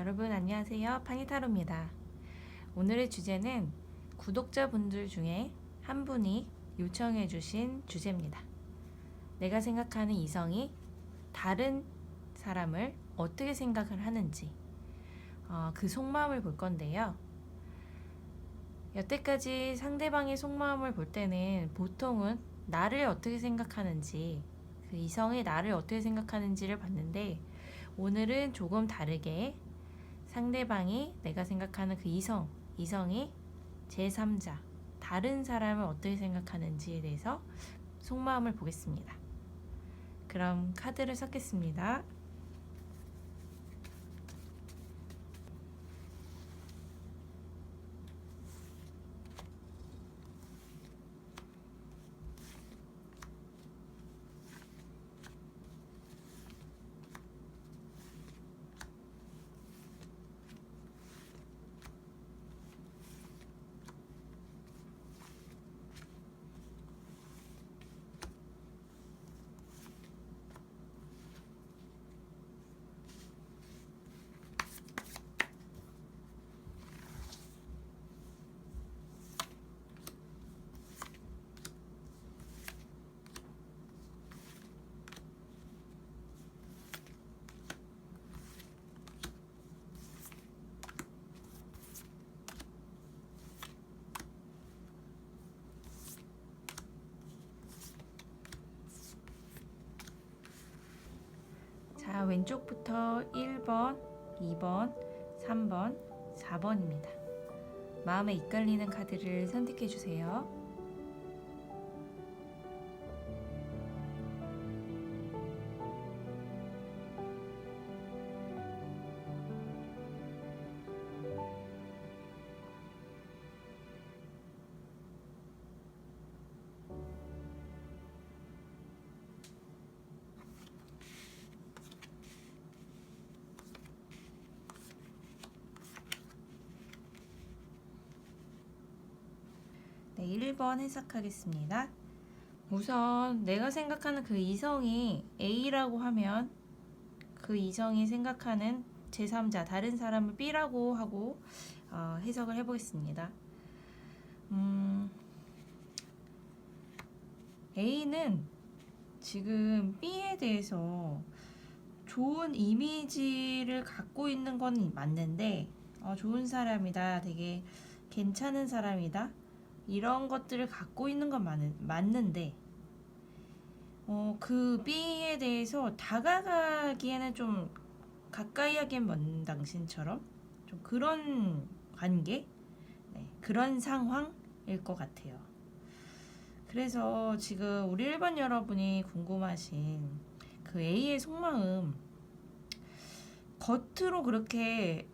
여러분 안녕하세요. 파니타로입니다. 오늘의 주제는 구독자분들 중에 한 분이 요청해 주신 주제입니다. 내가 생각하는 이성이 다른 사람을 어떻게 생각을 하는지 그 속마음을 볼 건데요. 여태까지 상대방의 속마음을 볼 때는 보통은 나를 어떻게 생각하는지, 그 이성이 나를 어떻게 생각하는지를 봤는데, 오늘은 조금 다르게 상대방이 내가 생각하는 그 이성이 제3자, 다른 사람을 어떻게 생각하는지에 대해서 속마음을 보겠습니다. 그럼 카드를 섞겠습니다. 자, 왼쪽부터 1번, 2번, 3번, 4번입니다. 마음에 이끌리는 카드를 선택해 주세요. 네, 1번 해석하겠습니다. 우선 내가 생각하는 그 이성이 A라고 하면 그 이성이 생각하는 제3자, 다른 사람을 B라고 하고 해석을 해보겠습니다. A는 지금 B에 대해서 좋은 이미지를 갖고 있는 건 맞는데, 좋은 사람이다, 되게 괜찮은 사람이다, 이런 것들을 갖고 있는 건 맞는데, 그 B에 대해서 다가가기에는 좀 가까이 하기엔 먼 당신처럼 좀 그런 관계, 네, 그런 상황일 것 같아요. 그래서 지금 우리 1번 여러분이 궁금하신 그 A의 속마음, 겉으로 그렇게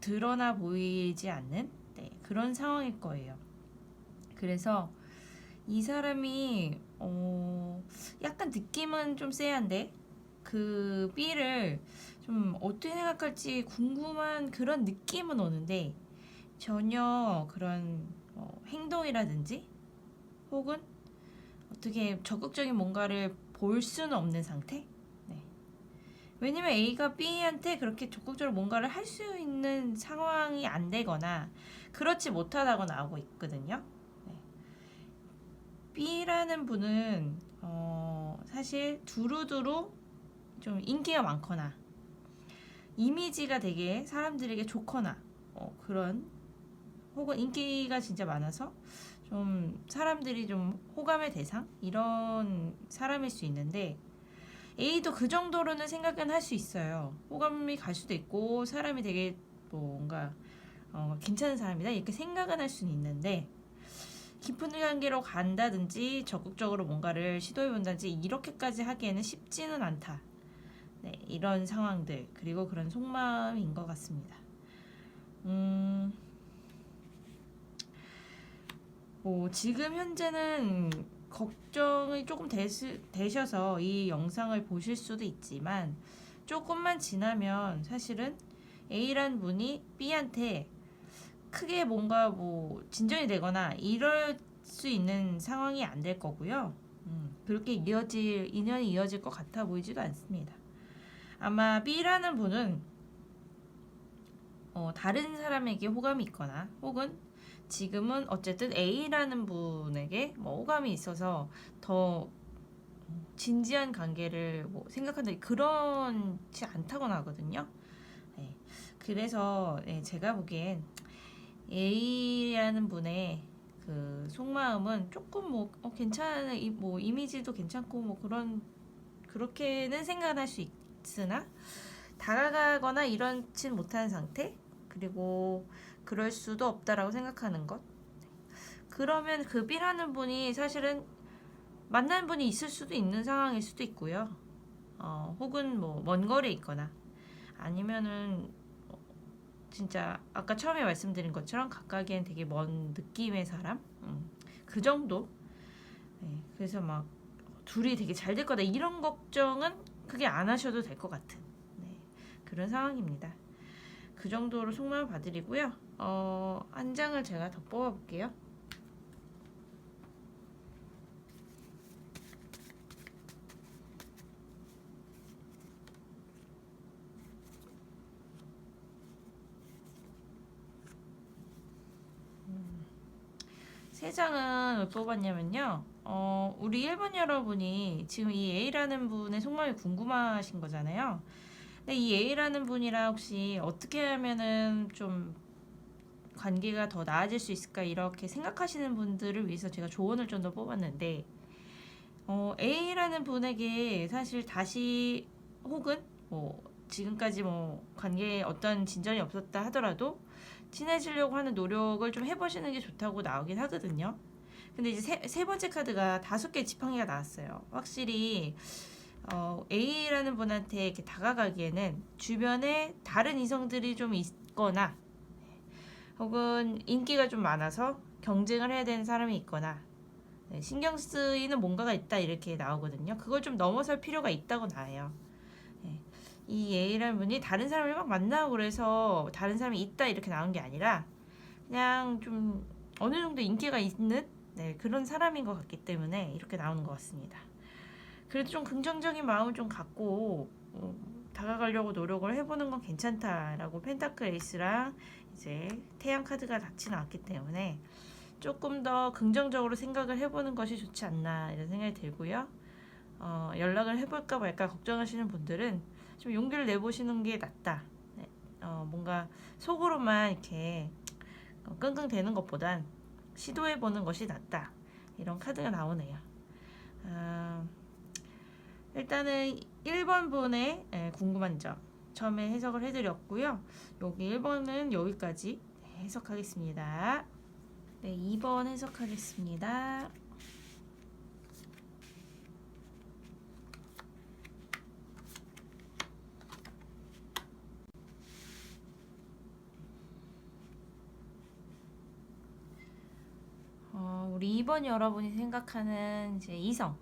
드러나 보이지 않는, 네, 그런 상황일 거예요. 그래서 이 사람이 약간 느낌은 좀 쎄한데 그 B를 좀 어떻게 생각할지 궁금한 그런 느낌은 오는데, 전혀 그런 행동이라든지 혹은 어떻게 적극적인 뭔가를 볼 수는 없는 상태? 네. 왜냐면 A가 B한테 그렇게 적극적으로 뭔가를 할 수 있는 상황이 안 되거나 그렇지 못하다고 나오고 있거든요. 네. B라는 분은 사실 두루두루 좀 인기가 많거나 이미지가 되게 사람들에게 좋거나 그런, 혹은 인기가 진짜 많아서 좀 사람들이 좀 호감의 대상, 이런 사람일 수 있는데, A도 그 정도로는 생각은 할 수 있어요. 호감이 갈 수도 있고 사람이 되게 뭔가 괜찮은 사람이다 이렇게 생각은 할 수는 있는데, 깊은 관계로 간다든지 적극적으로 뭔가를 시도해본다든지 이렇게까지 하기에는 쉽지는 않다. 네, 이런 상황들, 그리고 그런 속마음인 것 같습니다. 지금 현재는 걱정이 조금 되셔서 이 영상을 보실 수도 있지만, 조금만 지나면 사실은 A라는 분이 B한테 크게 뭔가 진전이 되거나 이럴 수 있는 상황이 안 될 거고요. 그렇게 인연이 이어질 것 같아 보이지도 않습니다. 아마 B라는 분은 다른 사람에게 호감이 있거나 혹은 지금은 어쨌든 A라는 분에게 뭐 호감이 있어서 더 진지한 관계를 뭐 생각한다 그렇지 않다고나 하거든요. 네. 그래서 제가 보기엔 A라는 분의 그 속마음은 조금 뭐 괜찮은 뭐 이미지도 괜찮고 뭐 그렇게는 생각할 수 있으나 다가가거나 이렇진 못한 상태 그리고 그럴 수도 없다라고 생각하는 것. 그러면 그 B라는 분이 사실은 만나는 분이 있을 수도 있는 상황일 수도 있고요. 혹은 뭐 먼 거리에 있거나 아니면은 진짜 아까 처음에 말씀드린 것처럼 각각엔 되게 먼 느낌의 사람 그 정도. 네, 그래서 막 둘이 되게 잘 될 거다 이런 걱정은 크게 안 하셔도 될 것 같은 그런 상황입니다. 그 정도로 속마음 봐드리고요. 한 장을 제가 더 뽑아볼게요. 세 장은 왜 뽑았냐면요. 우리 1번 여러분이 지금 이 A라는 분의 속마음이 궁금하신 거잖아요. 근데 이 A라는 분이랑 혹시 어떻게 하면은 좀 관계가 더 나아질 수 있을까 이렇게 생각하시는 분들을 위해서 제가 조언을 좀 더 뽑았는데 A라는 분에게 사실 다시 혹은 뭐 지금까지 뭐 관계에 어떤 진전이 없었다 하더라도 친해지려고 하는 노력을 좀 해보시는 게 좋다고 나오긴 하거든요. 근데 이제 세 번째 카드가 5개의 지팡이가 나왔어요. 확실히 A라는 분한테 이렇게 다가가기에는 주변에 다른 이성들이 좀 있거나 혹은 인기가 좀 많아서 경쟁을 해야 되는 사람이 있거나 신경 쓰이는 뭔가가 있다 이렇게 나오거든요. 그걸 좀 넘어설 필요가 있다고 나와요. 이 A라는 분이 다른 사람을 막 만나고 그래서 다른 사람이 있다 이렇게 나온 게 아니라 그냥 좀 어느 정도 인기가 있는 그런 사람인 것 같기 때문에 이렇게 나오는 것 같습니다. 그래도 좀 긍정적인 마음을 좀 갖고 다가가려고 노력을 해보는 건 괜찮다라고 펜타클 에이스랑 이제 태양 카드가 같이 나왔기 때문에 조금 더 긍정적으로 생각을 해보는 것이 좋지 않나 이런 생각이 들고요. 연락을 해볼까 말까 걱정하시는 분들은 좀 용기를 내보시는 게 낫다. 뭔가 속으로만 이렇게 끙끙대는 것보단 시도해보는 것이 낫다. 이런 카드가 나오네요. 일단은 1번 분의 궁금한 점 처음에 해석을 해드렸고요. 여기 1번은 여기까지 해석하겠습니다. 네, 2번 해석하겠습니다. 우리 2번 여러분이 생각하는 이제 이성.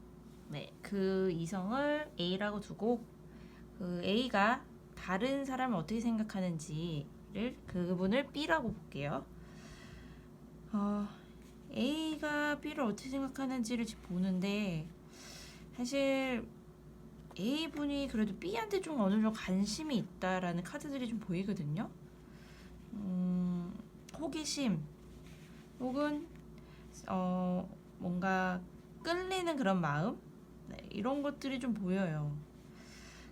네, 그 이성을 A라고 두고 그 A가 다른 사람을 어떻게 생각하는지를 그분을 B라고 볼게요. A가 B를 어떻게 생각하는지를 지금 보는데 사실 A분이 그래도 B한테 좀 어느 정도 관심이 있다라는 카드들이 좀 보이거든요. 호기심 혹은 뭔가 끌리는 그런 마음 이런 것들이 좀 보여요.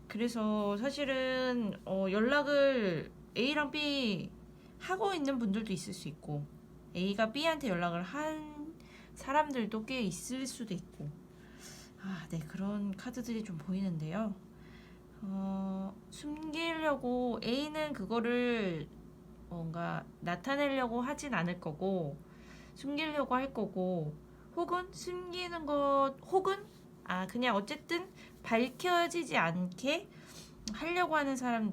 그래서 사실은 연락을 A랑 B 하고 있는 분들도 있을 수 있고 A가 B한테 연락을 한 사람들도 꽤 있을 수도 있고 네, 그런 카드들이 좀 보이는데요. 숨기려고 A는 그거를 뭔가 나타내려고 하진 않을 거고 숨기려고 할 거고 혹은 숨기는 것 혹은 그냥 어쨌든 밝혀지지 않게 하려고 하는 사람이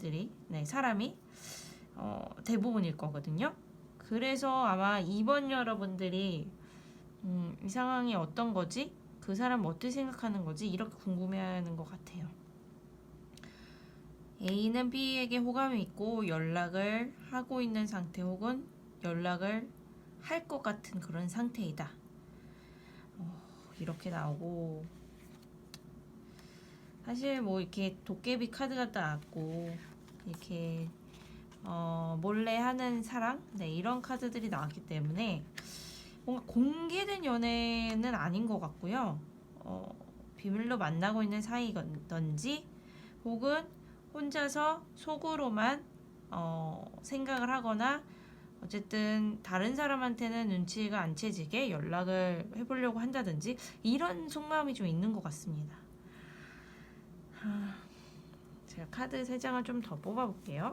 대부분일 거거든요. 그래서 아마 2번 여러분들이 이 상황이 어떤 거지? 그 사람 어떻게 생각하는 거지? 이렇게 궁금해하는 것 같아요. A는 B에게 호감이 있고 연락을 하고 있는 상태 혹은 연락을 할 것 같은 그런 상태이다. 이렇게 나오고 사실 뭐 이렇게 도깨비 카드가 나왔고 이렇게 몰래 하는 사랑, 네, 이런 카드들이 나왔기 때문에 뭔가 공개된 연애는 아닌 것 같고요. 비밀로 만나고 있는 사이던지 혹은 혼자서 속으로만 생각을 하거나 어쨌든 다른 사람한테는 눈치가 안 채지게 연락을 해보려고 한다든지 이런 속마음이 좀 있는 것 같습니다. 제가 카드 3장을 좀 더 뽑아볼게요.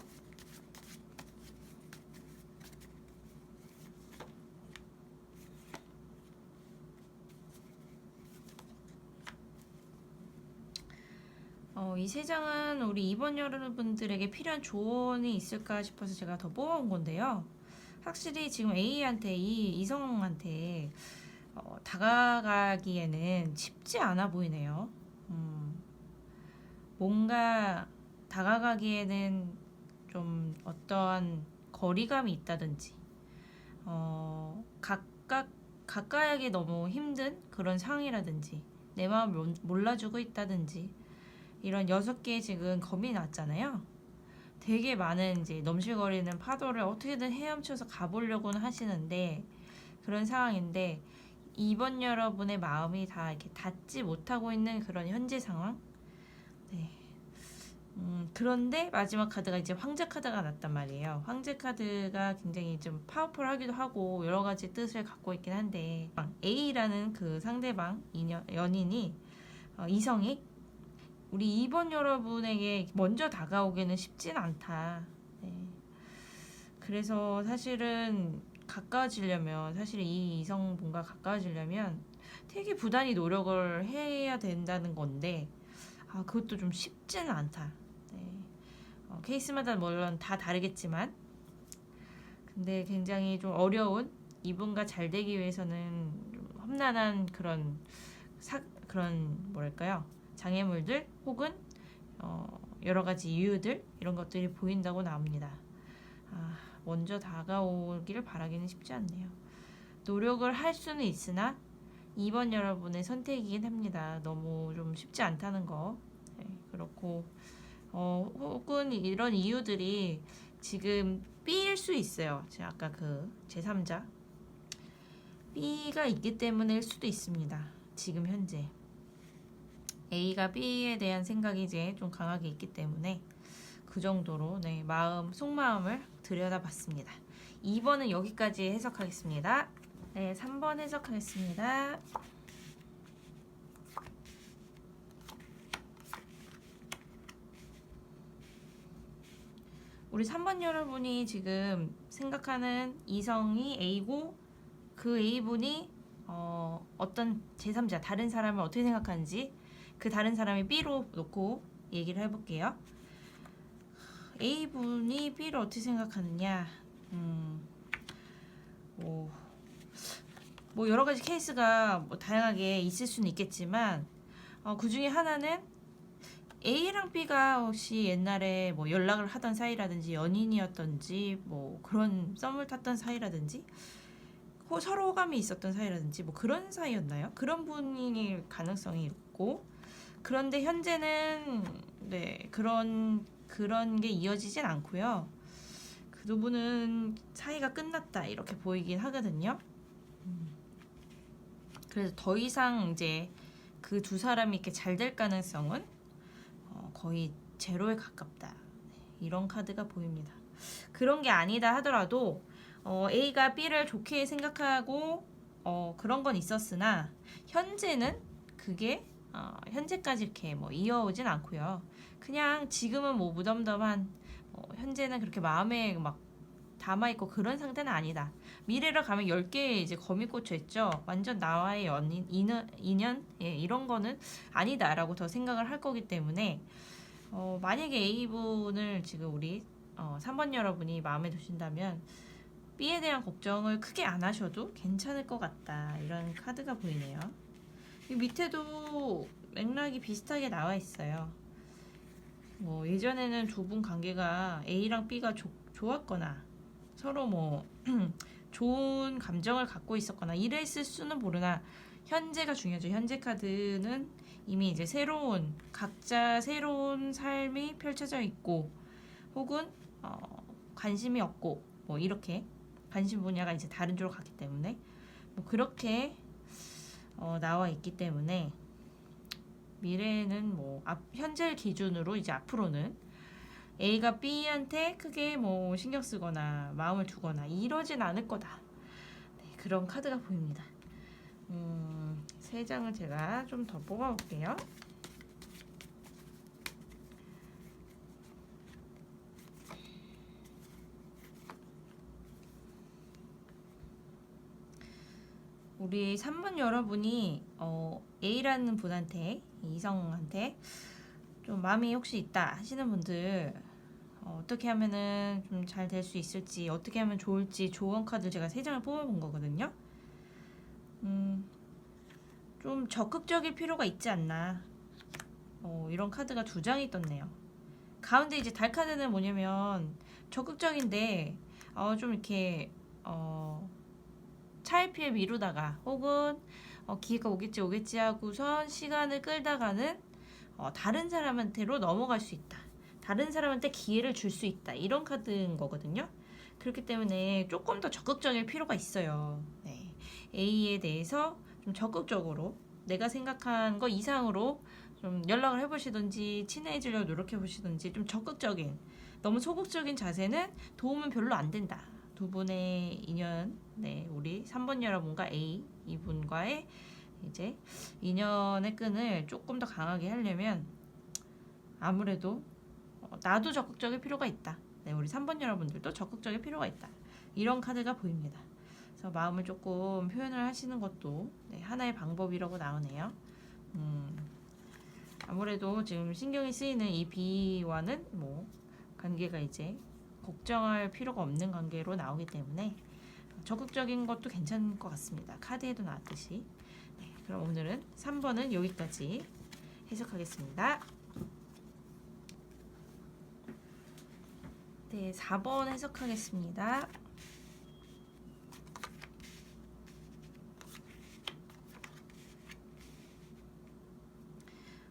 이 3장은 우리 이번 여러분들에게 필요한 조언이 있을까 싶어서 제가 더 뽑아온 건데요. 확실히 지금 A한테, 이 이성한테 다가가기에는 쉽지 않아 보이네요. 뭔가 다가가기에는 좀 어떠한 거리감이 있다든지 가까이하기 너무 힘든 그런 상황이라든지 내 마음을 몰라주고 있다든지 이런 6개의 지금 검이 났잖아요. 되게 많은 이제 넘실거리는 파도를 어떻게든 헤엄쳐서 가보려고는 하시는데 그런 상황인데 이번 여러분의 마음이 다 이렇게 닿지 못하고 있는 그런 현재 상황. 네. 그런데 마지막 카드가 이제 황제 카드가 났단 말이에요. 황제 카드가 굉장히 좀 파워풀하기도 하고 여러 가지 뜻을 갖고 있긴 한데 A라는 그 상대방 연인이 이성이 우리 2번 여러분에게 먼저 다가오기는 쉽진 않다. 네. 그래서 사실은 가까워지려면 사실 이 이성분과 가까워지려면 되게 부단히 노력을 해야 된다는 건데 그것도 좀 쉽지는 않다. 네. 케이스마다 물론 다 다르겠지만 근데 굉장히 좀 어려운 이분과 잘 되기 위해서는 좀 험난한 그런 뭐랄까요 장애물들 혹은 여러 가지 이유들 이런 것들이 보인다고 나옵니다. 먼저 다가오기를 바라기는 쉽지 않네요. 노력을 할 수는 있으나 이번 여러분의 선택이긴 합니다. 너무 좀 쉽지 않다는 거. 네, 그렇고 혹은 이런 이유들이 지금 B일 수 있어요. 제가 아까 그 제3자 B가 있기 때문일 수도 있습니다. 지금 현재 A가 B에 대한 생각이 이제 좀 강하게 있기 때문에 그 정도로 네, 속마음을 들여다봤습니다. 2번은 여기까지 해석하겠습니다. 네, 3번 해석하겠습니다. 우리 3번 여러분이 지금 생각하는 이성이 A고 그 A분이 어떤 제3자 다른 사람을 어떻게 생각하는지 그 다른 사람이 B로 놓고 얘기를 해볼게요. A분이 B를 어떻게 생각하느냐 뭐 여러 가지 케이스가 뭐 다양하게 있을 수는 있겠지만 그 중에 하나는 A랑 B가 혹시 옛날에 뭐 연락을 하던 사이라든지 연인이었던지 뭐 그런 썸을 탔던 사이라든지 서로 호감이 있었던 사이라든지 뭐 그런 사이였나요? 그런 분일 가능성이 있고 그런데 현재는 네 그런 게 이어지진 않고요. 그 두 분은 사이가 끝났다 이렇게 보이긴 하거든요. 그래서 더 이상 이제 그 두 사람이 이렇게 잘 될 가능성은 거의 제로에 가깝다. 이런 카드가 보입니다. 그런 게 아니다 하더라도 A가 B를 좋게 생각하고 그런 건 있었으나 현재는 그게 현재까지 이렇게 뭐 이어오진 않고요. 그냥 지금은 뭐 무덤덤한 현재는 그렇게 마음에 막 담아있고 그런 상태는 아니다. 미래로 가면 10개의 이제 검이 꽂혀 있죠. 완전 나와의 인연 예, 이런 거는 아니다라고 더 생각을 할 거기 때문에 만약에 A분을 지금 우리 3번 여러분이 마음에 드신다면 B에 대한 걱정을 크게 안 하셔도 괜찮을 것 같다. 이런 카드가 보이네요. 이 밑에도 맥락이 비슷하게 나와 있어요. 뭐 예전에는 두 분 관계가 A랑 B가 좋았거나 서로 뭐 좋은 감정을 갖고 있었거나 이랬을 수는 모르나 현재가 중요하죠. 현재 카드는 이미 이제 각자 새로운 삶이 펼쳐져 있고 혹은 관심이 없고 뭐 이렇게 관심 분야가 이제 다른 쪽으로 갔기 때문에 뭐 그렇게 나와 있기 때문에 미래에는 뭐 현재 기준으로 이제 앞으로는 A가 B한테 크게 뭐 신경 쓰거나 마음을 두거나 이러진 않을 거다. 네, 그런 카드가 보입니다. 3장을 제가 좀 더 뽑아볼게요. 우리 3번 여러분이 A라는 분한테, 이성한테 좀 마음이 혹시 있다 하시는 분들 어떻게 하면은 좀 잘 될 수 있을지, 어떻게 하면 좋을지 조언 카드 제가 3장을 뽑아본 거거든요. 좀 적극적일 필요가 있지 않나. 이런 카드가 2장이 떴네요. 가운데 이제 달 카드는 뭐냐면 적극적인데 좀 이렇게 차일피일 미루다가 혹은 기회가 오겠지 하고선 시간을 끌다가는 다른 사람한테로 넘어갈 수 있다. 다른 사람한테 기회를 줄 수 있다. 이런 카드인 거거든요. 그렇기 때문에 조금 더 적극적일 필요가 있어요. 네. A에 대해서 좀 적극적으로 내가 생각한 거 이상으로 좀 연락을 해보시든지 친해지려고 노력해보시든지 좀 적극적인, 너무 소극적인 자세는 도움은 별로 안 된다. 두 분의 인연, 네, 우리 3번 여러분과 A 이분과의 이제 인연의 끈을 조금 더 강하게 하려면 아무래도 나도 적극적일 필요가 있다. 네, 우리 3번 여러분들도 적극적일 필요가 있다. 이런 카드가 보입니다. 그래서 마음을 조금 표현을 하시는 것도 네, 하나의 방법이라고 나오네요. 아무래도 지금 신경이 쓰이는 이 B와는 뭐 관계가 이제 걱정할 필요가 없는 관계로 나오기 때문에 적극적인 것도 괜찮을 것 같습니다. 카드에도 나왔듯이. 네, 그럼 오늘은 3번은 여기까지 해석하겠습니다. 네, 4번 해석하겠습니다.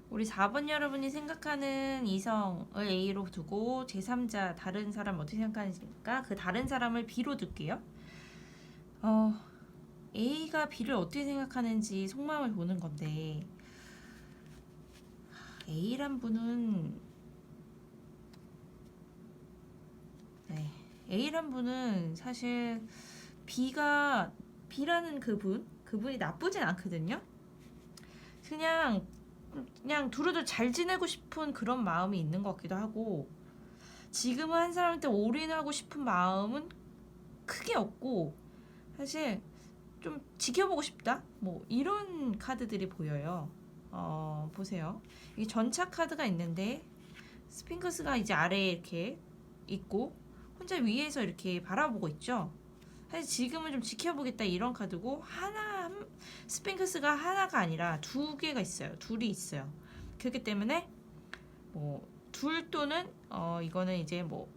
우리 4번 여러분이 생각하는 이성을 A로 두고 제3자 다른 사람 어떻게 생각하는지니까 그 다른 사람을 B로 둘게요. A가 B를 어떻게 생각하는지 속마음을 보는 건데 A란 분은 A란 분은 사실 B라는 그분이 나쁘진 않거든요. 그냥 두루두루 잘 지내고 싶은 그런 마음이 있는 것 같기도 하고 지금은 한 사람한테 올인하고 싶은 마음은 크게 없고 사실 좀 지켜보고 싶다? 뭐 이런 카드들이 보여요. 보세요. 이 전차 카드가 있는데 스핑크스가 이제 아래에 이렇게 있고 혼자 위에서 이렇게 바라보고 있죠. 사실 지금은 좀 지켜보겠다 이런 카드고 스핑크스가 하나가 아니라 2개가 있어요. 둘이 있어요. 그렇기 때문에 뭐 둘 또는 이거는 이제 뭐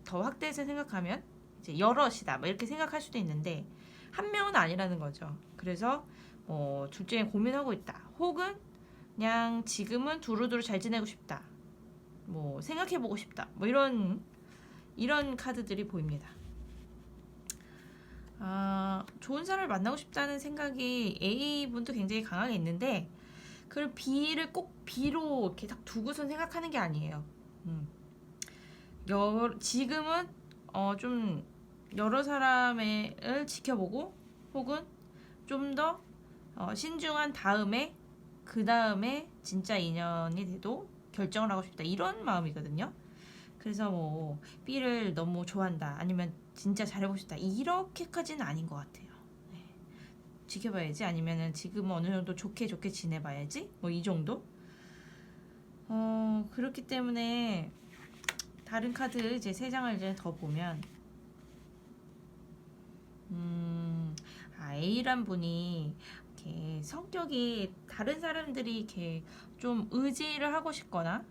더 확대해서 생각하면 이제 여럿이다 뭐 이렇게 생각할 수도 있는데 한 명은 아니라는 거죠. 그래서 뭐 둘째 고민하고 있다. 혹은 그냥 지금은 두루두루 잘 지내고 싶다. 뭐 생각해보고 싶다. 뭐 이런 카드들이 보입니다. 좋은 사람을 만나고 싶다는 생각이 A분도 굉장히 강하게 있는데 그걸 B를 꼭 B로 이렇게 딱 두고선 생각하는 게 아니에요. 지금은 좀 여러 사람을 지켜보고 혹은 좀 더 신중한 다음에 그 다음에 진짜 인연이 돼도 결정을 하고 싶다 이런 마음이거든요. 그래서 뭐 B를 너무 좋아한다 아니면 진짜 잘해보고 싶다 이렇게까지는 아닌 것 같아요. 네. 지켜봐야지 아니면은 지금은 어느 정도 좋게 지내봐야지 뭐 이 정도. 그렇기 때문에 다른 카드 이제 3장을 이제 더 보면 A란 분이 이렇게 성격이 다른 사람들이 이렇게 좀 의지를 하고 싶거나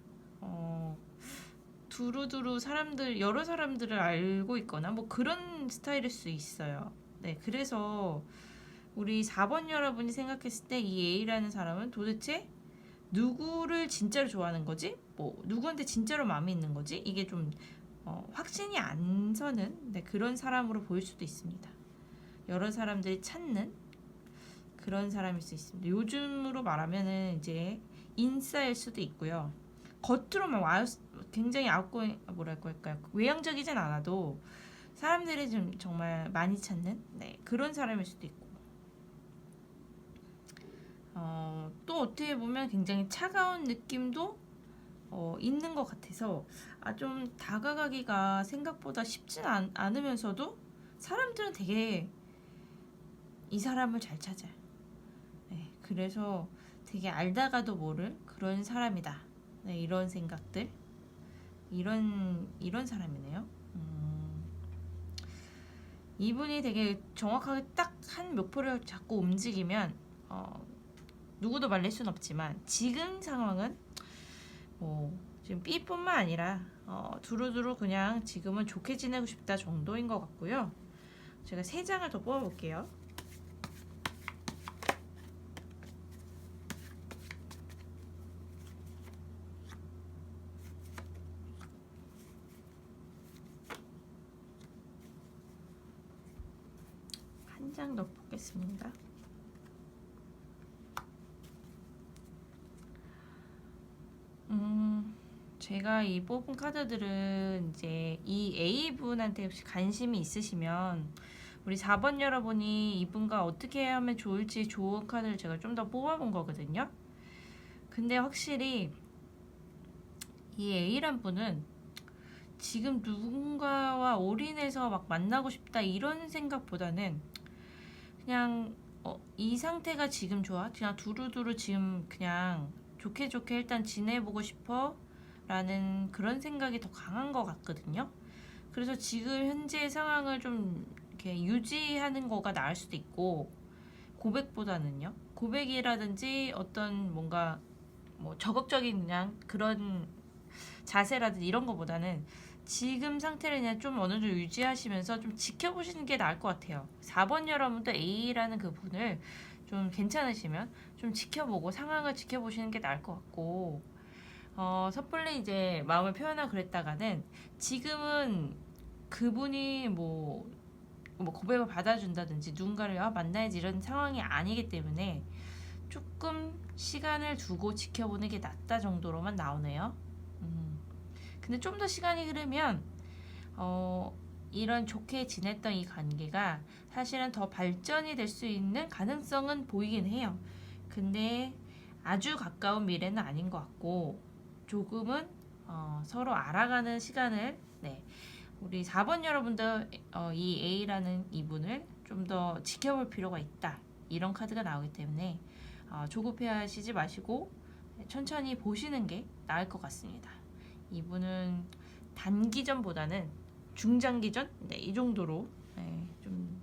두루두루 여러 사람들을 알고 있거나 뭐 그런 스타일일 수 있어요. 네, 그래서 우리 4번 여러분이 생각했을 때 이 A라는 사람은 도대체 누구를 진짜로 좋아하는 거지? 뭐 누구한테 진짜로 마음이 있는 거지? 이게 좀 확신이 안 서는 그런 사람으로 보일 수도 있습니다. 여러 사람들이 찾는 그런 사람일 수 있습니다. 요즘으로 말하면은 이제 인싸일 수도 있고요. 겉으로만 굉장히 뭐랄까요, 외향적이진 않아도 사람들이 좀 정말 많이 찾는 그런 사람일 수도 있고, 또 어떻게 보면 굉장히 차가운 느낌도 있는 것 같아서 좀 다가가기가 생각보다 쉽진 않으면서도 사람들은 되게 이 사람을 잘 찾아요. 그래서 되게 알다가도 모를 그런 사람이다. 이런 생각들, 이런 사람이네요. 이분이 되게 정확하게 딱 한 목표를 잡고 움직이면 누구도 말릴 순 없지만 지금 상황은 지금 B뿐만 아니라 두루두루 그냥 지금은 좋게 지내고 싶다 정도인 것 같고요. 제가 3장을 더 뽑아볼게요. 한 장 더 뽑겠습니다. 제가 이 뽑은 카드들은 이제 이 A분한테 혹시 관심이 있으시면 우리 4번 여러분이 이분과 어떻게 하면 좋을지 좋은 카드를 제가 좀 더 뽑아본 거거든요. 근데 확실히 이 A란 분은 지금 누군가와 올인해서 막 만나고 싶다 이런 생각보다는 그냥 이 상태가 지금 좋아? 그냥 두루두루 지금 그냥 좋게 일단 지내보고 싶어 라는 그런 생각이 더 강한 것 같거든요. 그래서 지금 현재의 상황을 좀 이렇게 유지하는 거가 나을 수도 있고, 고백보다는요, 고백이라든지 어떤 뭔가 적극적인 그냥 그런 자세라든지 이런 거보다는 지금 상태를 그냥 좀 어느 정도 유지하시면서 좀 지켜보시는 게 나을 것 같아요. 4번 여러분도 A라는 그 분을 좀 괜찮으시면 좀 지켜보고 상황을 지켜보시는 게 나을 것 같고, 섣불리 이제 마음을 표현하고 그랬다가는 지금은 그분이 고백을 받아준다든지 누군가를 만나야지 이런 상황이 아니기 때문에 조금 시간을 두고 지켜보는 게 낫다 정도로만 나오네요. 근데 좀 더 시간이 흐르면 이런 좋게 지냈던 이 관계가 사실은 더 발전이 될 수 있는 가능성은 보이긴 해요. 근데 아주 가까운 미래는 아닌 것 같고, 조금은 서로 알아가는 시간을 우리 4번 여러분들 이 A라는 이분을 좀 더 지켜볼 필요가 있다, 이런 카드가 나오기 때문에 조급해 하시지 마시고 천천히 보시는 게 나을 것 같습니다. 이분은 단기전보다는 중장기전 이 정도로 좀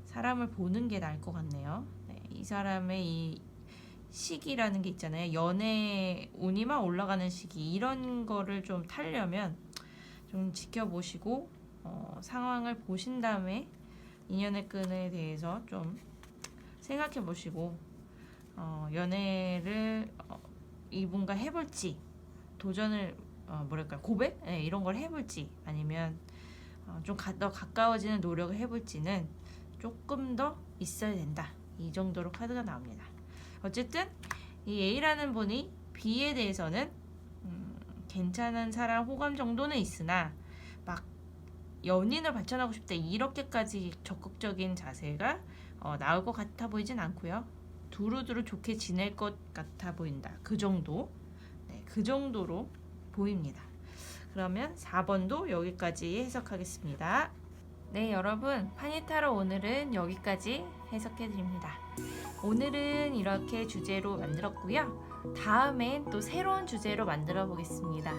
사람을 보는 게 나을 것 같네요. 이 사람의 이 시기라는 게 있잖아요. 연애 운이 막 올라가는 시기, 이런 거를 좀 타려면 좀 지켜보시고 상황을 보신 다음에 인연의 끈에 대해서 좀 생각해 보시고 연애를 이분과 해볼지, 도전을 고백? 이런 걸 해볼지, 아니면 좀 더 가까워지는 노력을 해볼지는 조금 더 있어야 된다, 이 정도로 카드가 나옵니다. 어쨌든 이 A라는 분이 B에 대해서는 괜찮은 사람, 호감 정도는 있으나 막 연인을 발전하고 싶다 이렇게까지 적극적인 자세가 나올 것 같아 보이진 않고요. 두루두루 좋게 지낼 것 같아 보인다, 그 정도, 그 정도로 보입니다. 그러면 4번도 여기까지 해석하겠습니다. 네, 여러분, 파니타로 오늘은 여기까지 해석해드립니다. 오늘은 이렇게 주제로 만들었고요. 다음엔 또 새로운 주제로 만들어 보겠습니다.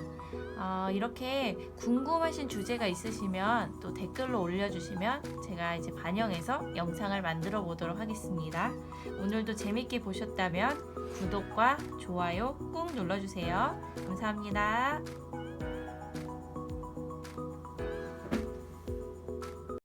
이렇게 궁금하신 주제가 있으시면 또 댓글로 올려주시면 제가 이제 반영해서 영상을 만들어 보도록 하겠습니다. 오늘도 재밌게 보셨다면 구독과 좋아요 꾹 눌러주세요. 감사합니다.